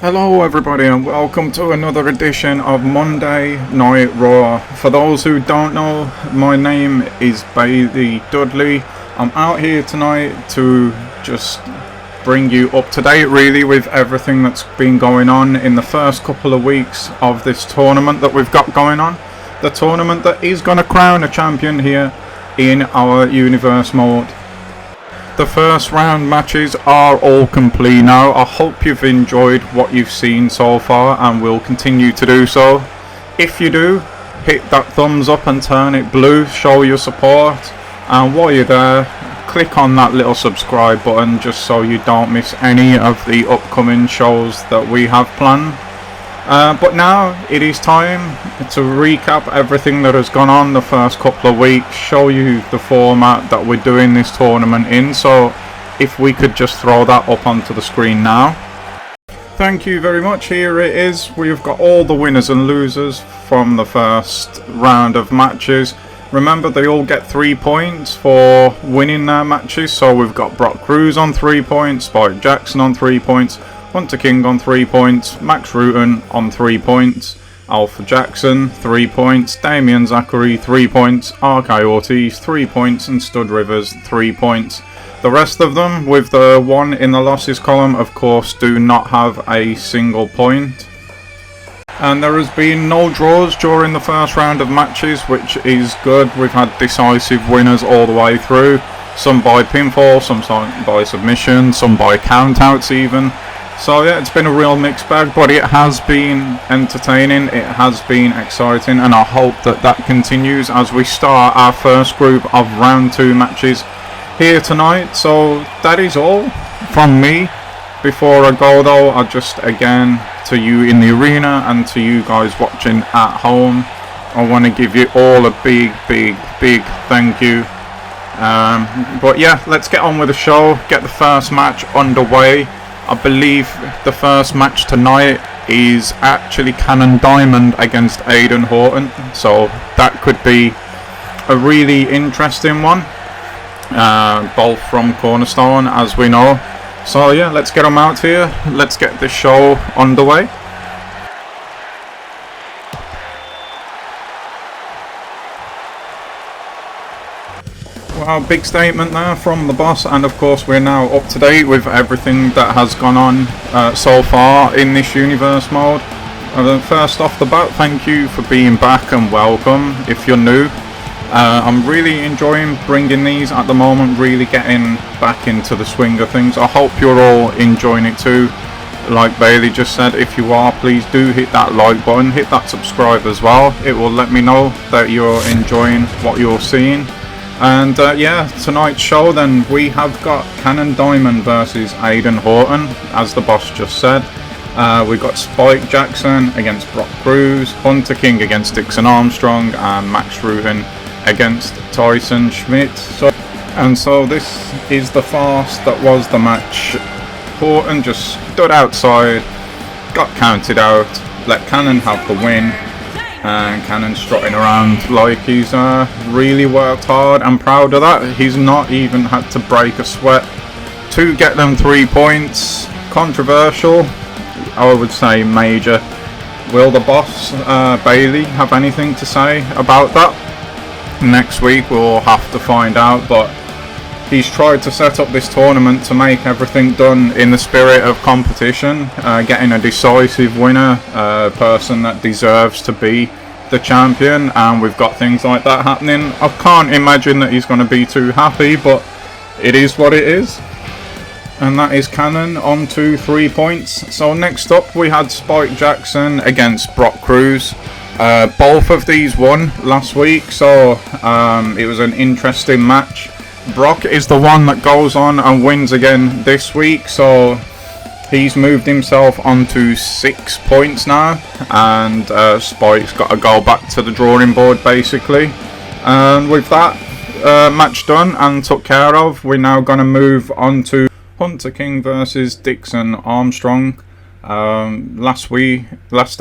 Hello everybody and welcome to another edition of Monday Night Raw. For those who don't know, my name is Bailey Dudley. I'm out here tonight to just bring you up to date really with everything that's been going on in the first couple of weeks of this tournament that we've got going on. The tournament that is going to crown a champion here in our universe mode. The first round matches are all complete now. I hope you've enjoyed what you've seen so far and will continue to do so. If you do, hit that thumbs up and turn it blue, show your support, and while you're there, click on that little subscribe button just so you don't miss any of the upcoming shows that we have planned. But now it is time to recap everything that has gone on the first couple of weeks, show you the format that we're doing this tournament in. So if we could just throw that up onto the screen now. Thank you very much. Here it is. We've got all the winners and losers from the first round of matches. Remember, they all get 3 points for winning their matches. So we've got Brock Cruz on 3 points, Spike Jackson on 3 points, Hunter King on 3 points, Max Rutan on 3 points, Alpha Jackson 3 points, Damian Zachary 3 points, RK Ortiz 3 points, and Stud Rivers 3 points. The rest of them, with the one in the losses column, of course, do not have a single point. And there has been no draws during the first round of matches, which is good. We've had decisive winners all the way through, some by pinfall, some by submission, some by countouts even. So yeah, it's been a real mixed bag, but it has been entertaining, it has been exciting, and I hope that that continues as we start our first group of round 2 matches here tonight. So that is all from me. Before I go though, I just again, to you in the arena and to you guys watching at home, I want to give you all a big thank you. But yeah, let's get on with the show, get the first match underway. I believe the first match tonight is actually Cannon Diamond against Aiden Horton, so that could be a really interesting one, both from Cornerstone as we know. So yeah, let's get them out here, let's get this show underway. Well, big statement there from the boss, and of course we're now up to date with everything that has gone on so far in this universe mode. First off the bat, thank you for being back and welcome if you're new. I'm really enjoying bringing these at the moment, really getting back into the swing of things. I hope you're all enjoying it too. Like Bailey just said, if you are, please do hit that like button, hit that subscribe as well. It will let me know that you're enjoying what you're seeing. And yeah, tonight's show then, we have got Cannon Diamond versus Aiden Horton, as the boss just said. We've got Spike Jackson against Brock Cruz, Hunter King against Dixon Armstrong, and Max Rutan against Tyson Schmidt. So this is the farce that was the match. Horton just stood outside, got counted out, let Cannon have the win. And Cannon strutting around like he's really worked hard. I'm proud of that. He's not even had to break a sweat to get them 3 points. Controversial, I would say major. Will the boss, Bailey, have anything to say about that? Next week we'll have to find out, but he's tried to set up this tournament to make everything done in the spirit of competition, getting a decisive winner, a person that deserves to be the champion, and we've got things like that happening. I can't imagine that he's going to be too happy, but it is what it is. And that is Cannon on to 3 points. So next up we had Spike Jackson against Brock Cruz. Both of these won last week, so it was an interesting match. Brock is the one that goes on and wins again this week, so he's moved himself onto 6 points now, and Spike's got to go back to the drawing board basically. And with that match done and took care of, we're now going to move on to Hunter King versus Dixon Armstrong. Last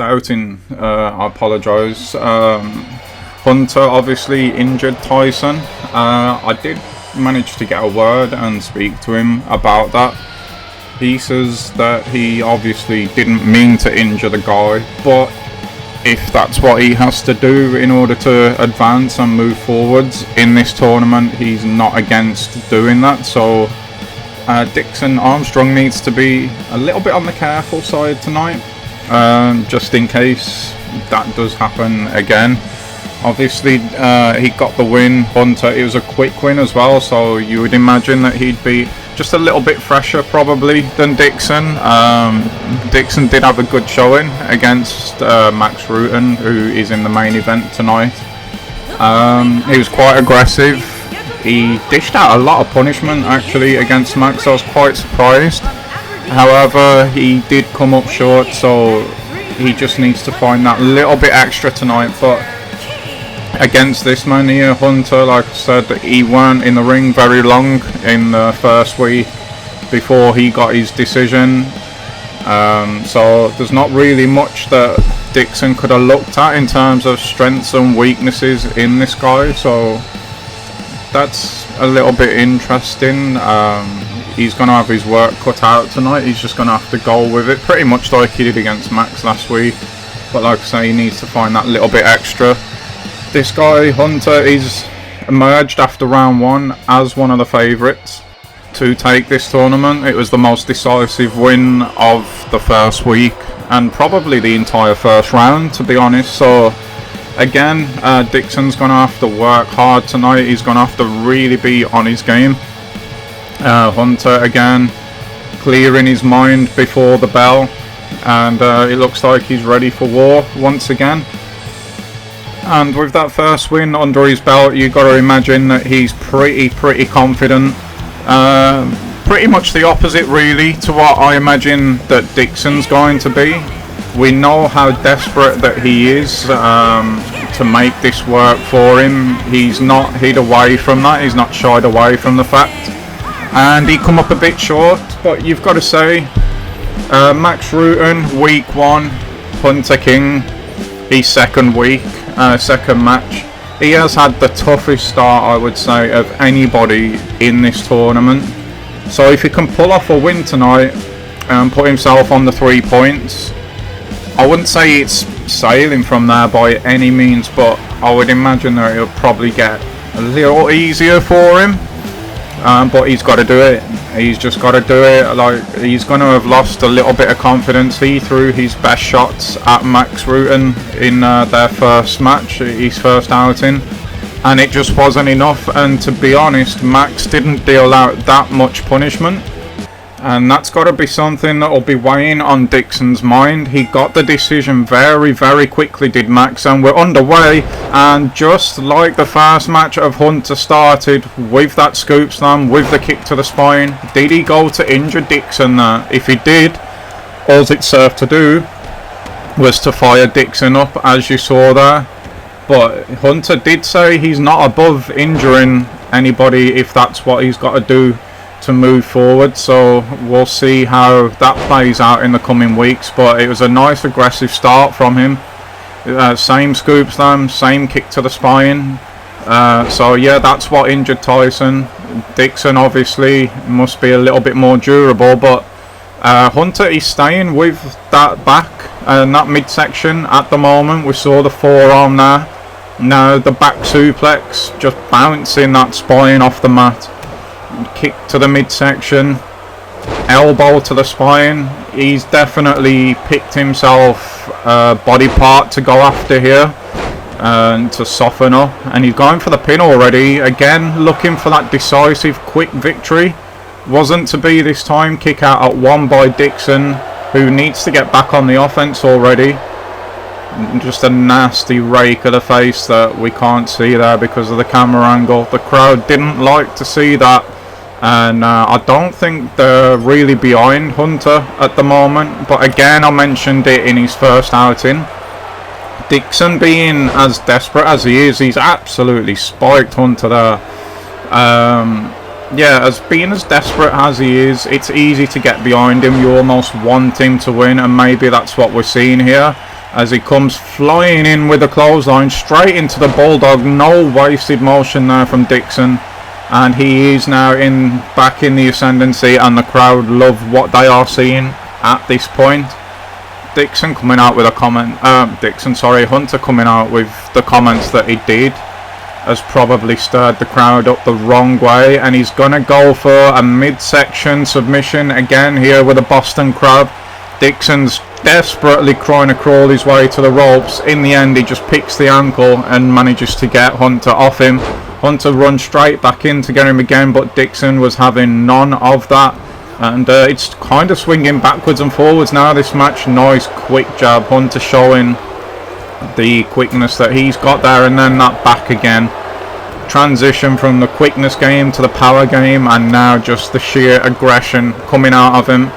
outing, I apologise, Hunter obviously injured Tyson. I did manage to get a word and speak to him about that. He says that he obviously didn't mean to injure the guy, but if that's what he has to do in order to advance and move forwards in this tournament, he's not against doing that. So Dixon Armstrong needs to be a little bit on the careful side tonight, just in case that does happen again. Obviously he got the win. Hunter, it was a quick win as well, so you would imagine that he'd be just a little bit fresher probably than Dixon. Dixon did have a good showing against Max Rutten, who is in the main event tonight. He was quite aggressive. He dished out a lot of punishment actually against Max. I was quite surprised. However, he did come up short, so he just needs to find that little bit extra tonight. But against this man here, Hunter, like I said, he weren't in the ring very long in the first week before he got his decision. So there's not really much that Dixon could have looked at in terms of strengths and weaknesses in this guy. So that's a little bit interesting. He's going to have his work cut out tonight. He's just going to have to go with it, pretty much like he did against Max last week. But like I say, he needs to find that little bit extra. This guy, Hunter, is emerged after round 1 as one of the favourites to take this tournament. It was the most decisive win of the first week and probably the entire first round, to be honest. So again, Dixon's going to have to work hard tonight. He's going to have to really be on his game. Hunter again clearing his mind before the bell, and it looks like he's ready for war once again. And with that first win under his belt, you got to imagine that he's pretty confident. Pretty much the opposite really to what I imagine that Dixon's going to be. We know how desperate that he is to make this work for him. He's not hid away from that. He's not shied away from the fact. And he come up a bit short, but you've got to say, Max Rutten, week 1, Hunter King, his second week. Second match. He has had the toughest start, I would say, of anybody in this tournament. So if he can pull off a win tonight and put himself on the 3 points, I wouldn't say it's sailing from there by any means, but I would imagine that it'll probably get a little easier for him. But he's got to do it. He's just got to do it. Like, he's going to have lost a little bit of confidence. He threw his best shots at Max Rutten in their first match, his first outing, and it just wasn't enough. And to be honest, Max didn't deal out that much punishment, and that's got to be something that will be weighing on Dixon's mind. He got the decision very quickly, did Max, and we're underway. And just like the first match of Hunter started with that scoop slam, with the kick to the spine, did he go to injure Dixon there? If he did, all it served to do was to fire Dixon up, as you saw there. But Hunter did say he's not above injuring anybody if that's what he's got to do to move forward. So we'll see how that plays out in the coming weeks. But it was a nice aggressive start from him. Same scoop slam, same kick to the spine. So yeah, that's what injured Tyson. Dixon obviously must be a little bit more durable, but Hunter is staying with that back and that midsection at the moment. We saw the forearm there. Now the back suplex, just bouncing that spine off the mat. Kick to the midsection, elbow to the spine. He's definitely picked himself a body part to go after here and to soften up, and he's going for the pin already. Again, looking for that decisive quick victory. Wasn't to be this time. Kick out at 1 by Dixon, who needs to get back on the offense already. Just a nasty rake of the face that we can't see there because of the camera angle. The crowd didn't like to see that, and I don't think they're really behind Hunter at the moment. But again, I mentioned it in his first outing. Dixon being as desperate as he is, he's absolutely spiked Hunter there. Yeah, as being as desperate as he is, it's easy to get behind him. You almost want him to win, and maybe that's what we're seeing here. As he comes flying in with a clothesline straight into the bulldog. No wasted motion there from Dixon. and he is now back in the ascendancy, and the crowd love what they are seeing at this point. Dixon coming out with a comment, Hunter coming out with the comments that he did has probably stirred the crowd up the wrong way, and he's gonna go for a midsection submission again here with a Boston Crab. Dixon's desperately trying to crawl his way to the ropes. In the end, he just picks the ankle and manages to get Hunter off him. Hunter runs straight back in to get him again, but Dixon was having none of that. And it's kind of swinging backwards and forwards now, this match. Nice quick jab. Hunter showing the quickness that he's got there, and then that back again. Transition from the quickness game to the power game, and now just the sheer aggression coming out of him.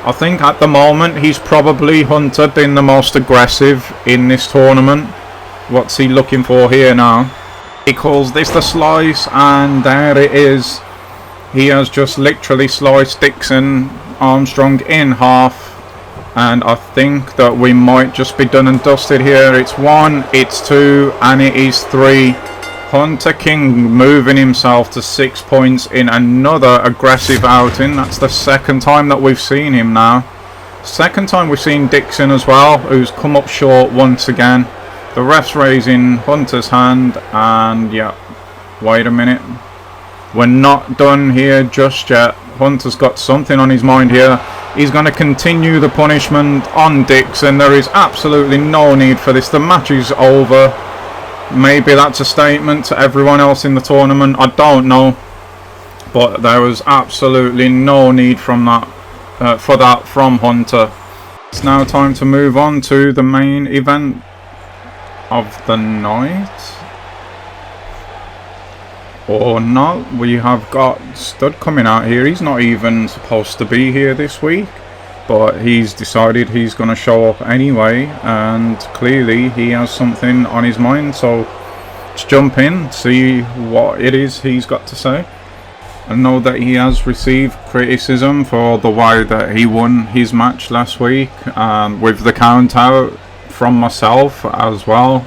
I think at the moment he's probably, Hunter, been the most aggressive in this tournament. What's he looking for here now? He calls this the slice, and there it is. He has just literally sliced Dixon Armstrong in half, and I think that we might just be done and dusted here. It's 1, it's 2, and it is 3. Hunter King moving himself to 6 points in another aggressive outing. That's the second time that we've seen him now. Second time we've seen Dixon as well, who's come up short once again. The ref's raising Hunter's hand, and yeah, wait a minute. We're not done here just yet. Hunter's got something on his mind here. He's going to continue the punishment on Dixon. There is absolutely no need for this. The match is over. Maybe that's a statement to everyone else in the tournament. I don't know. But there was absolutely no need from that, for that from Hunter. It's now time to move on to the main event of the night. Or not. We have got Stud coming out here. He's not even supposed to be here this week, but he's decided he's going to show up anyway, and clearly he has something on his mind. So let's jump in, see what it is he's got to say. I know that he has received criticism for the way that he won his match last week, with the count out from myself as well.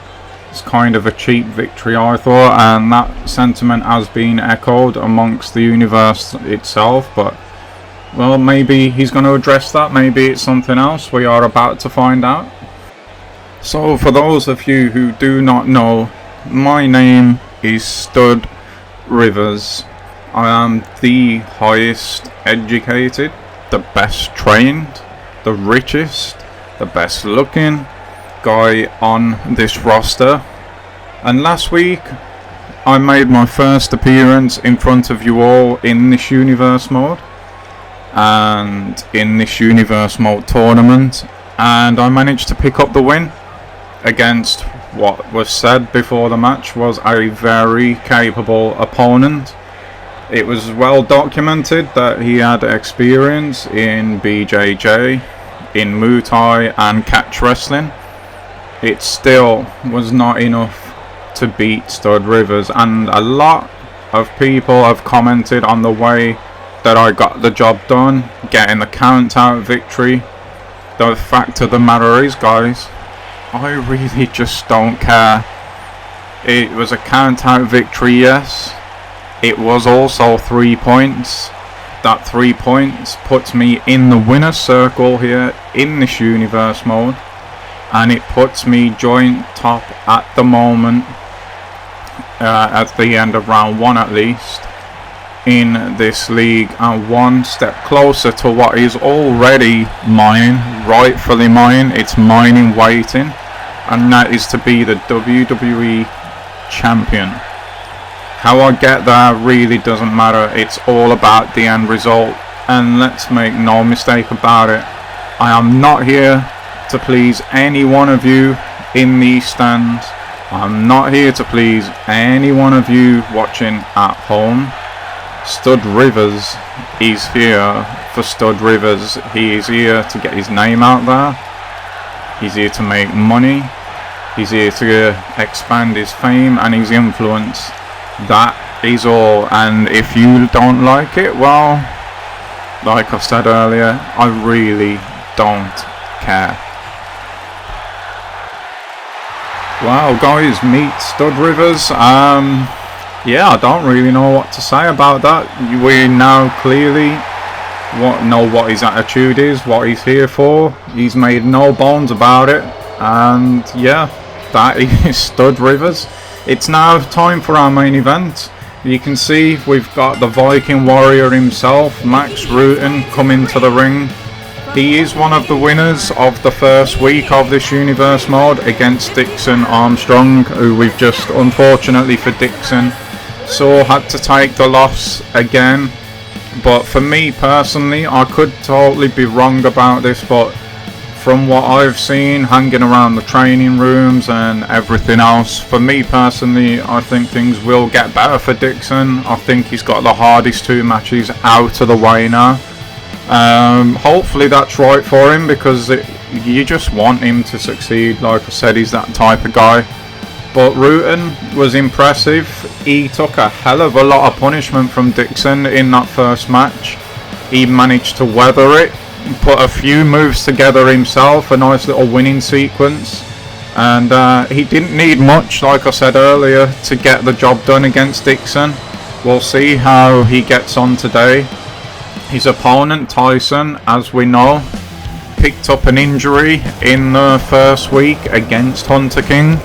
It's kind of a cheap victory, I thought, and that sentiment has been echoed amongst the universe itself. But well, maybe he's going to address that. Maybe it's something else. We are about to find out. So for those of you who do not know, my name is Stud Rivers. I am the highest educated, the best trained, the richest, the best looking guy on this roster. And last week I made my first appearance in front of you all in this universe mode, and in this universe mode tournament, and I managed to pick up the win against what was said before the match was a very capable opponent. It was well documented that he had experience in BJJ, in Muay Thai and catch wrestling. It still was not enough to beat Stud Rivers, and a lot of people have commented on the way that I got the job done, getting the count out victory. The fact of the matter is, guys, I really just don't care. It was a count out victory, yes. It was also 3 points. That 3 points puts me in the winner's circle here in this universe mode, and it puts me joint top at the moment, at the end of round 1 at least, in this league, and one step closer to what is already mine, rightfully mine. It's mine in waiting, and that is to be the WWE champion. How I get there really doesn't matter. It's all about the end result, and let's make no mistake about it, I am not here to please any one of you in these stands. I'm not here to please any one of you watching at home. Stud Rivers is here for Stud Rivers. He is here to get his name out there. He's here to make money. He's here to expand his fame and his influence. That is all. And if you don't like it, well, like I said earlier, I really don't care. Wow, guys, meet Stud Rivers. yeah, I don't really know what to say about that. We now clearly know what his attitude is, what he's here for. He's made no bones about it, and yeah, that is Stud Rivers. It's now time for our main event. You can see we've got the Viking Warrior himself, Max Rutan, coming to the ring. He is one of the winners of the first week of this universe mode against Dixon Armstrong, who we've just, unfortunately for Dixon, had to take the loss again. But for me personally, I could totally be wrong about this, but from what I've seen hanging around the training rooms and everything else, for me personally, I think things will get better for Dixon. I think he's got the hardest 2 matches out of the way now. Hopefully that's right for him, because you just want him to succeed. Like I said, he's that type of guy. But Rutan was impressive. He took a hell of a lot of punishment from Dixon in that first match. He managed to weather it, put a few moves together himself, a nice little winning sequence, and he didn't need much, like I said earlier, to get the job done against Dixon. We'll see how he gets on today. His opponent, Tyson, as we know, picked up an injury in the first week against Hunter King.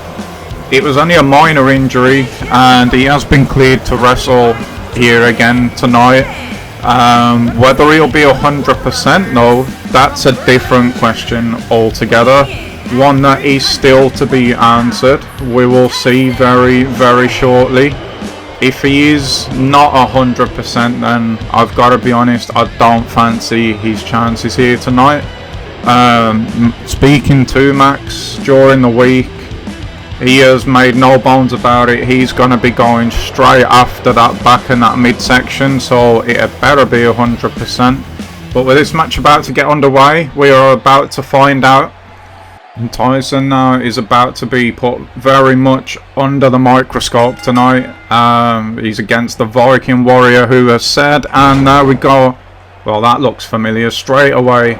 It was only a minor injury, and he has been cleared to wrestle here again tonight. Whether he'll be 100% though, that's a different question altogether. One that is still to be answered. We will see very, very shortly. If he is not 100%, then I've got to be honest, I don't fancy his chances here tonight. Speaking to Max during the week, he has made no bones about it. He's going to be going straight after that back in that midsection, so it had better be 100%. But with this match about to get underway, we are about to find out. And Tyson now is about to be put very much under the microscope tonight. He's against the Viking Warrior, who has said, and there we go. Well, that looks familiar straight away.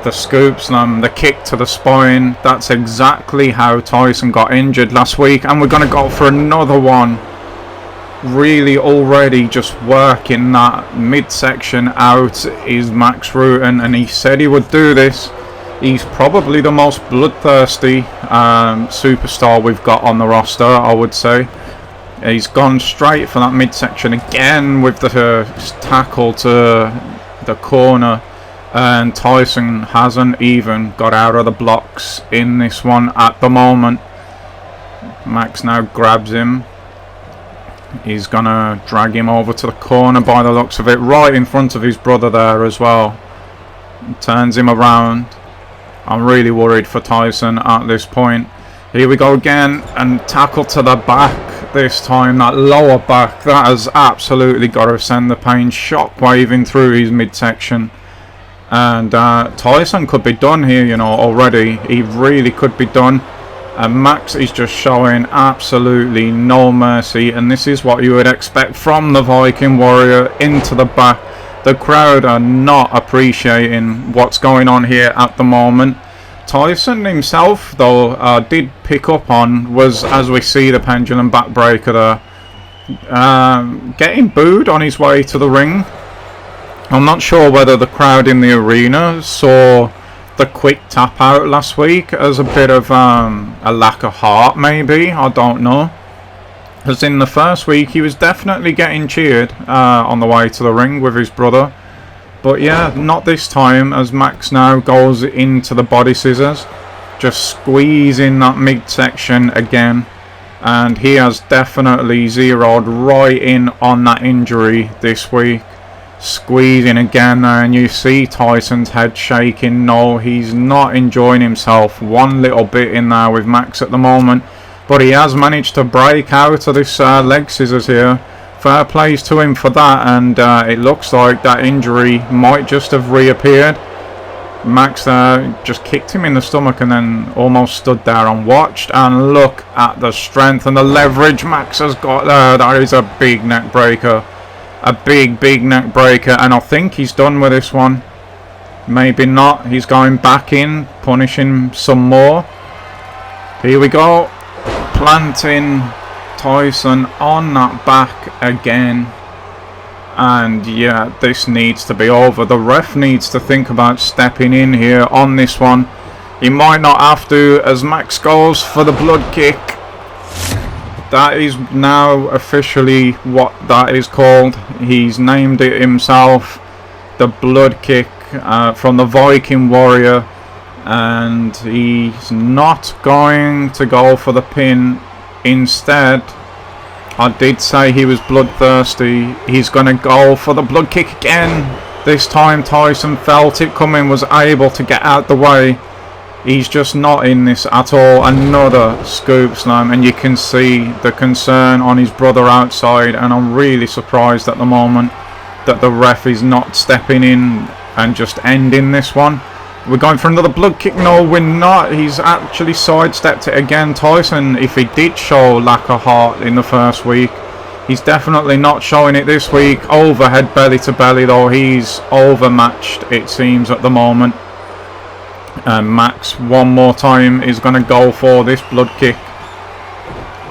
The scoop slam, the kick to the spine. That's exactly how Tyson got injured last week, and we're going to go for another one. Really already just working that midsection out is Max Rutan, and he said he would do this. He's probably the most bloodthirsty superstar we've got on the roster, I would say. He's gone straight for that midsection again with the tackle to the corner. And Tyson hasn't even got out of the blocks in this one at the moment. Max now grabs him. He's gonna drag him over to the corner by the looks of it, right in front of his brother there as well. Turns him around. I'm really worried for Tyson at this point. Here we go again, and tackle to the back this time. That lower back, that has absolutely got to send the pain shockwaving through his midsection. And Tyson could be done here, you know, already. He really could be done. And Max is just showing absolutely no mercy. And this is what you would expect from the Viking Warrior into the back. The crowd are not appreciating what's going on here at the moment. Tyson himself, though, did pick up on, was, as we see, the pendulum backbreaker there. Getting booed on his way to the ring. I'm not sure whether the crowd in the arena saw the quick tap out last week as a bit of a lack of heart, maybe. I don't know. Because in the first week he was definitely getting cheered on the way to the ring with his brother. But yeah, not this time, as Max now goes into the body scissors. Just squeezing that midsection again. And he has definitely zeroed right in on that injury this week. Squeezing again there, and you see Tyson's head shaking. No, he's not enjoying himself one little bit in there with Max at the moment, but he has managed to break out of this leg scissors here. Fair plays to him for that, and it looks like that injury might just have reappeared. Max just kicked him in the stomach and then almost stood there and watched, and look at the strength and the leverage Max has got there. That is a big neck breaker. A big neck breaker, and I think he's done with this one. Maybe not. He's going back in, punishing some more. Here we go. Planting Tyson on that back again. And yeah, this needs to be over. The ref needs to think about stepping in here on this one. He might not have to, as Max goes for the blood kick. That is now officially what that is called. He's named it himself. The blood kick from the Viking warrior. And he's not going to go for the pin. Instead, I did say he was bloodthirsty. He's going to go for the blood kick again. This time Tyson felt it coming, was able to get out the way. He's just not in this at all. Another scoop slam, and you can see the concern on his brother outside, and I'm really surprised at the moment that the ref is not stepping in and just ending this one. We're going for another blood kick. No, we're not. He's actually sidestepped it again. Tyson, if he did show lack of heart in the first week, he's definitely not showing it this week. Overhead belly to belly though. He's overmatched, it seems, at the moment. Max, one more time, is going to go for this blood kick.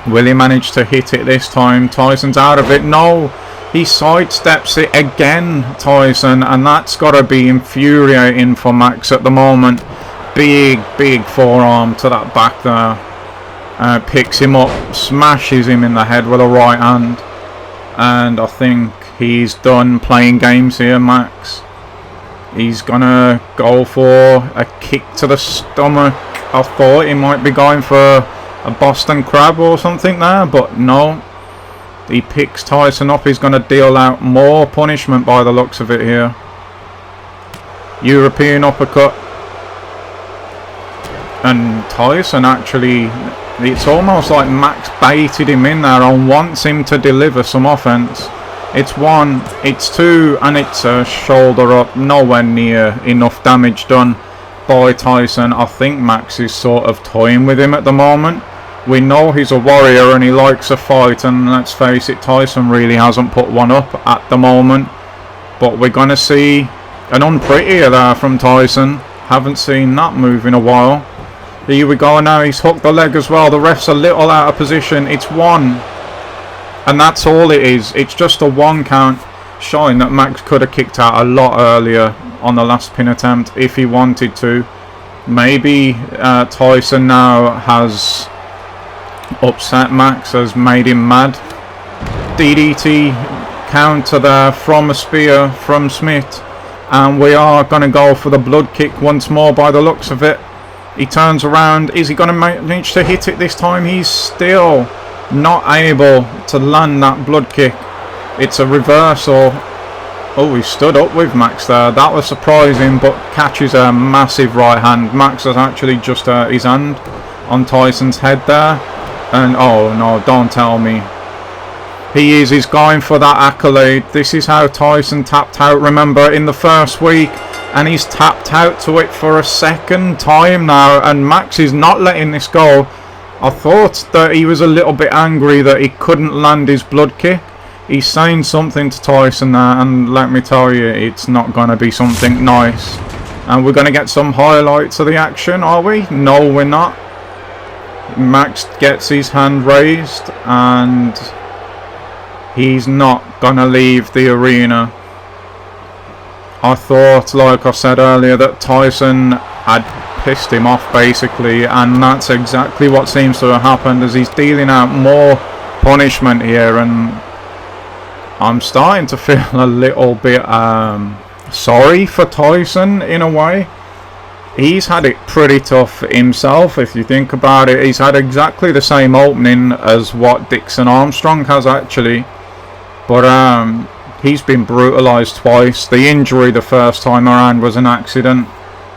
Will he manage to hit it this time? Tyson's out of it. No, he sidesteps it again, Tyson, and that's got to be infuriating for Max at the moment. Big forearm to that back there. Picks him up, smashes him in the head with a right hand. And I think he's done playing games here, Max. He's gonna go for a kick to the stomach. I thought he might be going for a Boston Crab or something there, but no. He picks Tyson up. He's gonna deal out more punishment by the looks of it here. European uppercut. And Tyson actually, it's almost like Max baited him in there and wants him to deliver some offense. It's one, it's two, and it's a shoulder up. Nowhere near enough damage done by Tyson. I think Max is sort of toying with him at the moment. We know he's a warrior and he likes a fight, and let's face it, Tyson really hasn't put one up at the moment. But we're going to see an unprettier there from Tyson. Haven't seen that move in a while. Here we go now, he's hooked the leg as well. The ref's a little out of position. It's one. And that's all it is. It's just a one count, showing that Max could have kicked out a lot earlier on the last pin attempt if he wanted to. Maybe Tyson now has upset Max, has made him mad. DDT counter there from a spear from Smith. And we are going to go for the blood kick once more by the looks of it. He turns around. Is he going to manage to hit it this time? He's still not able to land that blood kick. It's a reversal. Oh, he stood up with Max there. That was surprising, but catches a massive right hand. Max has actually just hurt his hand on Tyson's head there. And oh no, don't tell me. He's going for that accolade. This is how Tyson tapped out, remember, in the first week. And he's tapped out to it for a second time now. And Max is not letting this go. I thought that he was a little bit angry that he couldn't land his blood kick. He's saying something to Tyson there, and let me tell you, it's not going to be something nice. And we're going to get some highlights of the action, are we? No, we're not. Max gets his hand raised, and he's not going to leave the arena. I thought, like I said earlier, that Tyson had pissed him off basically, and that's exactly what seems to have happened, as he's dealing out more punishment here. And I'm starting to feel a little bit sorry for Tyson in a way. He's had it pretty tough himself, if you think about it. He's had exactly the same opening as what Dixon Armstrong has actually, but he's been brutalised twice. The injury the first time around was an accident.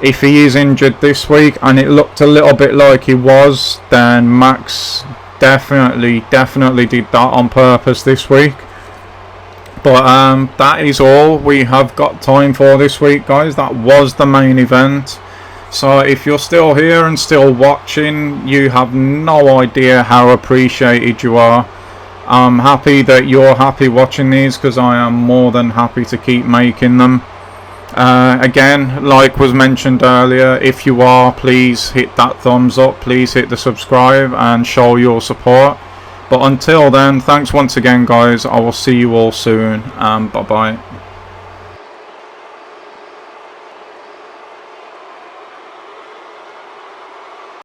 If he is injured this week, and it looked a little bit like he was, then Max definitely did that on purpose this week. But that is all we have got time for this week, guys. That was the main event. So if you're still here and still watching, you have no idea how appreciated you are. I'm happy that you're happy watching these, because I am more than happy to keep making them. Again, like was mentioned earlier, if you are, please hit that thumbs up, please hit the subscribe and show your support. But until then, thanks once again guys. I will see you all soon, and bye bye.